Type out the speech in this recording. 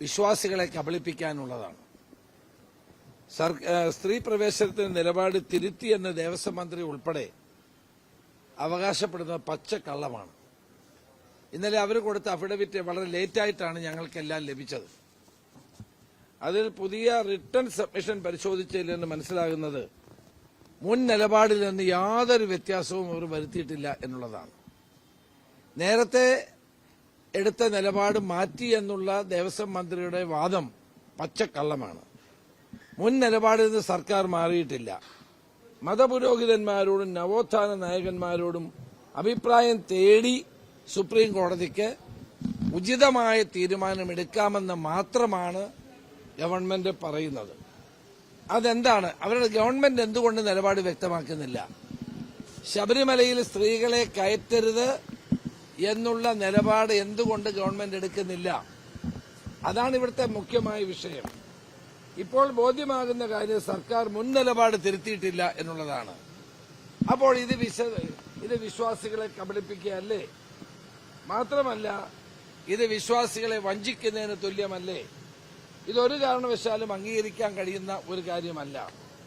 വിശ്വാസികളെ കബളിപ്പിക്കാനുള്ളതാണ്. സ്ത്രീ പ്രവേശനത്തിന് നിലപാട് തിരുത്തിയെന്ന് ദേവസ്വം മന്ത്രി ഉൾപ്പെടെ അവകാശപ്പെടുന്നത് പച്ചക്കള്ളമാണ്. ഇന്നലെ അവർ കൊടുത്ത അഫിഡവിറ്റ് വളരെ ലേറ്റായിട്ടാണ് ഞങ്ങൾക്കെല്ലാം ലഭിച്ചത്. അതിൽ പുതിയ റിട്ടേൺ സബ്മിഷൻ പരിശോധിച്ചതിൽ നിന്ന് മനസ്സിലാകുന്നത് മുൻ നിലപാടിൽ നിന്ന് യാതൊരു വ്യത്യാസവും അവർ വരുത്തിയിട്ടില്ല എന്നുള്ളതാണ്. നേരത്തെ എടുത്ത നിലപാട് മാറ്റി എന്നുള്ള ദേവസ്വം മന്ത്രിയുടെ വാദം പച്ചക്കള്ളമാണ്. മുൻ നിലപാടിൽ നിന്ന് സർക്കാർ മാറിയിട്ടില്ല. മതപുരോഹിതന്മാരോടും നവോത്ഥാന നായകന്മാരോടും അഭിപ്രായം തേടി സുപ്രീം കോടതിക്ക് ഉചിതമായ തീരുമാനമെടുക്കാമെന്ന് മാത്രമാണ് ഗവൺമെന്റ് പറയുന്നത്. അതെന്താണ്? അവരുടെ ഗവൺമെന്റ് എന്തുകൊണ്ട് നിലപാട് വ്യക്തമാക്കുന്നില്ല? ശബരിമലയിൽ സ്ത്രീകളെ കയറ്റരുത് എന്നുള്ള നിലപാട് എന്തുകൊണ്ട് ഗവൺമെന്റ് എടുക്കുന്നില്ല? അതാണ് ഇവിടുത്തെ മുഖ്യമായ വിഷയം. ഇപ്പോൾ ബോധ്യമാകുന്ന കാര്യം സർക്കാർ മുൻ നിലപാട് തിരുത്തിയിട്ടില്ല എന്നുള്ളതാണ്. അപ്പോൾ ഇത് വിശ്വാസികളെ കബളിപ്പിക്കുകയല്ലേ? മാത്രമല്ല, ഇത് വിശ്വാസികളെ വഞ്ചിക്കുന്നതിന് തുല്യമല്ലേ? ഇതൊരു കാരണവശാലും അംഗീകരിക്കാൻ കഴിയുന്ന ഒരു കാര്യമല്ല.